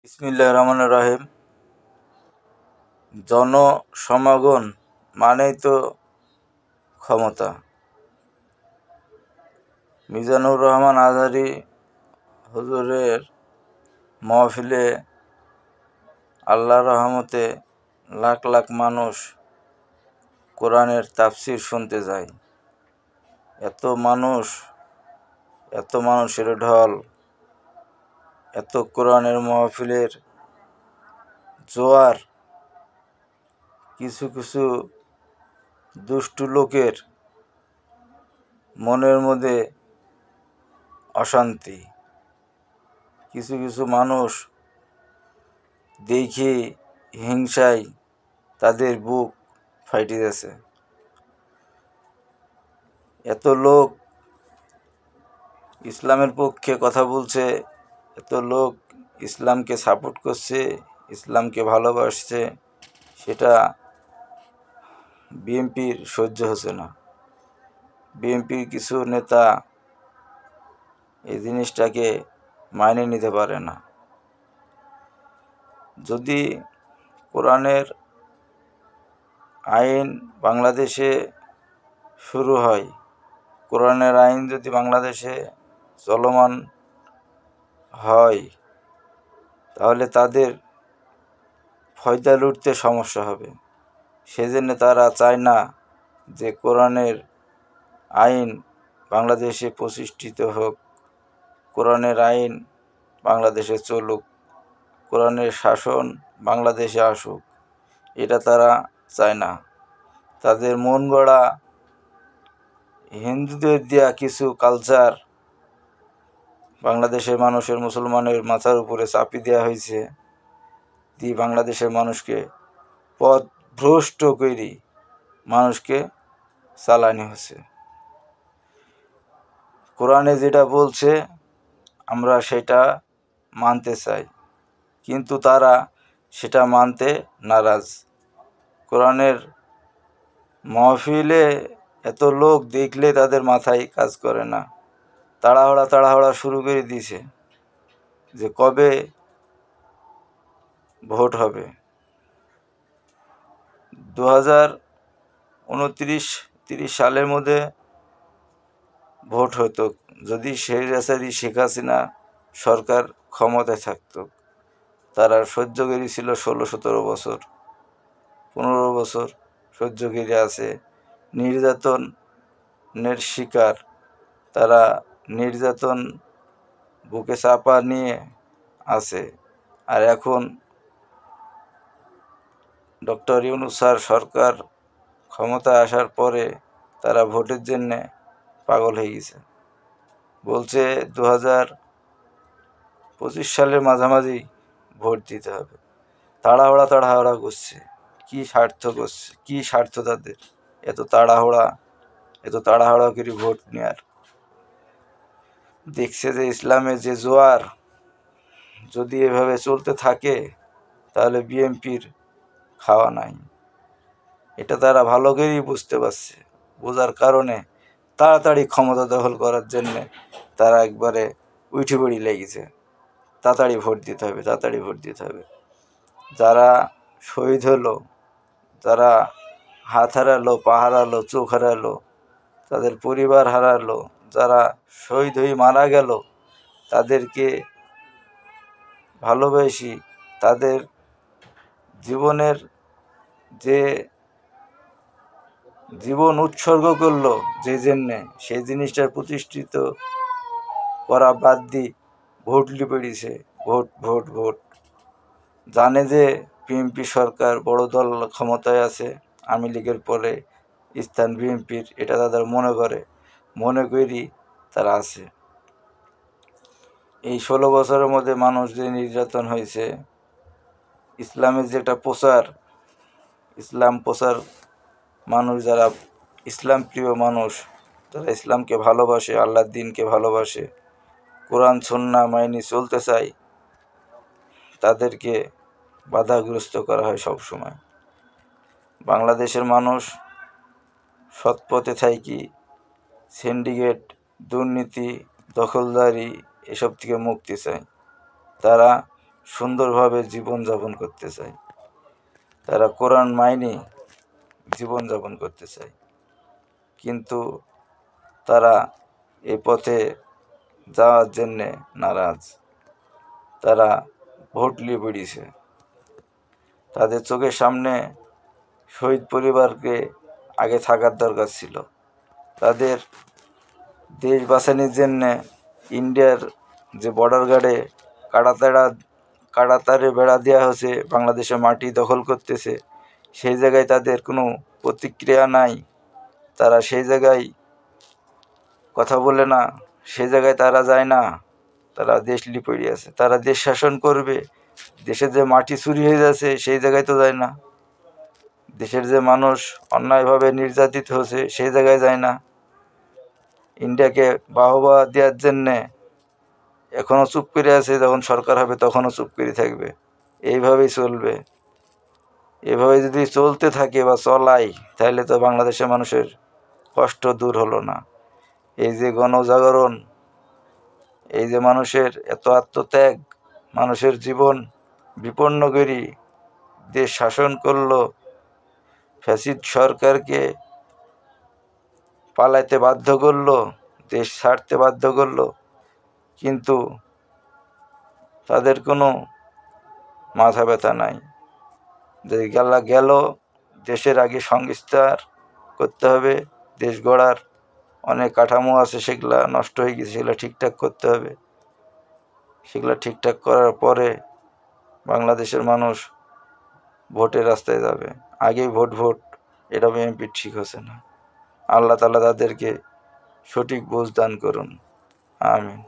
বিসমিল্লাহির রহমানির রহিম। জনসমাগম মানেই তো ক্ষমতা। মিজানুর রহমান আজহারী হুজুরের মাহফিলে আল্লাহর রহমতে লাখ লাখ মানুষ কোরআনের তাফসির শুনতে যায়। এত মানুষের ঢল, এত কোরআনের মাহফিলের জোয়ার, কিছু কিছু দুষ্টু লোকের মনের মধ্যে অশান্তি, কিছু কিছু মানুষ দেখে হিংসায় তাদের বুক ফাইটে গেছে। এত লোক ইসলামের পক্ষে কথা বলছে, এত লোক ইসলামকে সাপোর্ট করছে, ইসলামকে ভালোবাসছে, সেটা বিএনপির সহ্য হচ্ছে না। বিএনপির কিছু নেতা এই জিনিসটাকে মাইনে নিতে পারে না। যদি কোরআনের আইন বাংলাদেশে শুরু হয়, কোরআনের আইন যদি বাংলাদেশে চলমান হয়, তাহলে তাদের ফয়দা লুটতে সমস্যা হবে। সেজন্য তারা চায় না যে কোরআনের আইন বাংলাদেশে প্রতিষ্ঠিত হোক, কোরআনের আইন বাংলাদেশে চলুক, কোরআনের শাসন বাংলাদেশে আসুক, এটা তারা চায় না। তাদের মন গড়া হিন্দুদের দেয়া কিছু কালচার বাংলাদেশের মানুষের, মুসলমানের মাথার উপরে চাপিয়ে দেওয়া হয়েছে, দিয়ে বাংলাদেশের মানুষকে পথভ্রষ্ট করে মানুষকে চালানো হচ্ছে। কোরআনে যেটা বলছে আমরা সেটা মানতে চাই, কিন্তু তারা সেটা মানতে নারাজ। কোরআনের মাহফিলে এত লোক দেখলে তাদের মাথায় কাজ করে না। তাড়াহুড়া শুরু করে দিয়েছে যে কবে ভোট হবে। 2029-30 সালের মধ্যে ভোট হতো যদি স্বৈরাচারী শেখ হাসিনা সরকার ক্ষমতায় থাকতো। তারা সহ্য করেছিল 16-17 বছর, 15 বছর সহ্য করে আছে। নির্যাতনের শিকার তারা, নির্যাতন বুকে চাপা নিয়ে আছে। আর এখন ডক্টর ইউনূস স্যার সরকার ক্ষমতায় আসার পরে তারা ভোটের জন্যে পাগল হয়ে গেছে। বলছে 2025 সালের মাঝামাঝি ভোট দিতে হবে। তাড়াহুড়া করছে। কি স্বার্থ তাদের? এত তাড়াহুড়া করে ভোট নেওয়ার। দেখছে যে ইসলামের যে জোয়ার যদি এভাবে চলতে থাকে, তাহলে বিএনপির খাওয়া নাই। এটা তারা ভালো করেই বুঝতে পারছে। বোঝার কারণে তাড়াতাড়ি ক্ষমতা দখল করার জন্যে তারা একবারে উঠে পড়ি লেগেছে। তাড়াতাড়ি ভোট দিতে হবে। যারা শহীদ হলো, যারা হাত হারালো, পা হারালো, চোখ হারালো, তাদের পরিবার হারালো, যারা শহীদ হয়ে মারা গেল, তাদেরকে ভালোবাসি, তাদের জীবনের যে জীবন উৎসর্গ করলো যে জন্যে, সেই জিনিসটার প্রতিষ্ঠিত করা বাদ দিয়ে ভোট লিপেড়িছে। ভোট জানে যে বিএনপি সরকার বড় দল ক্ষমতায় আছে, আওয়ামী লীগের পরে স্থান বিএনপির, এটা তাদের মনে করি তারা আছে। এই 16 বছরের মধ্যে মানুষ যে নির্যাতন হয়েছে, ইসলামের যে একটা ইসলাম প্রচার, মানুষ যারা ইসলাম প্রিয় মানুষ, যারা ইসলামকে ভালোবাসে, আল্লাহর দ্বীনকে ভালোবাসে, কোরআন সুন্নাহ মাইনে চলতে চায়, তাদেরকে বাধাগ্রস্ত করা হয় সব সময়। বাংলাদেশের মানুষ সৎ পথে থাকি সিন্ডিকেট, দুর্নীতি, দখলদারি এসব থেকে মুক্তি চায়। তারা সুন্দরভাবে জীবনযাপন করতে চায়, তারা কোরআন মাইনে জীবনযাপন করতে চায়, কিন্তু তারা এই পথে যাওয়ার জন্যে নারাজ। তারা ভোট নিয়ে বেরিয়েছে। তাদের চোখের সামনে শহীদ পরিবারকে আগে থাকার দরকার ছিল। তাদের দেশ বাঁচানোর জন্যে ইন্ডিয়ার যে বর্ডার গার্ডে কাঁটাতারে বেড়া দেওয়া হয়েছে, বাংলাদেশে মাটি দখল করতেছে, সেই জায়গায় তাদের কোনো প্রতিক্রিয়া নাই। তারা সেই জায়গায় কথা বলে না, সেই জায়গায় তারা যায় না। তারা দেশ নিয়ে পড়ে আছে। তারা দেশ শাসন করবে, দেশের যে মাটি চুরি হয়ে যাচ্ছে সেই জায়গায় তো যায় না। দেশের যে মানুষ অন্যায়ভাবে নির্যাতিত হয়েছে সেই জায়গায় যায় না। ইন্ডিয়াকে বাহবা দেওয়ার জন্যে এখনও চুপ করে আছে, যখন সরকার হবে তখনও চুপ করে থাকবে। এইভাবেই চলবে। এভাবে যদি চলতে থাকে বা চলাই, তাহলে তো বাংলাদেশের মানুষের কষ্ট দূর হলো না। এই যে গণজাগরণ, এই যে মানুষের এত আত্মত্যাগ, মানুষের জীবন বিপন্ন করি দেশ শাসন করলো, ফ্যাসিস্ট সরকারকে পালাইতে বাধ্য করলো, দেশ ছাড়তে বাধ্য করলো, কিন্তু তাদের কোনো মাথা ব্যথা নাই। যে গেল, দেশের আগে সংস্কার করতে হবে, দেশ গড়ার অনেক কাঠামো আছে সেগুলা নষ্ট হয়ে গেছে, সেগুলো ঠিকঠাক করতে হবে। সেগুলো ঠিকঠাক করার পরে বাংলাদেশের মানুষ ভোটের রাস্তায় যাবে। আগেই ভোট, এটা বিএনপি ঠিক হচ্ছে না। আল্লাহ তাআলা তাদেরকে সঠিক বুঝ দান করুন। আমিন।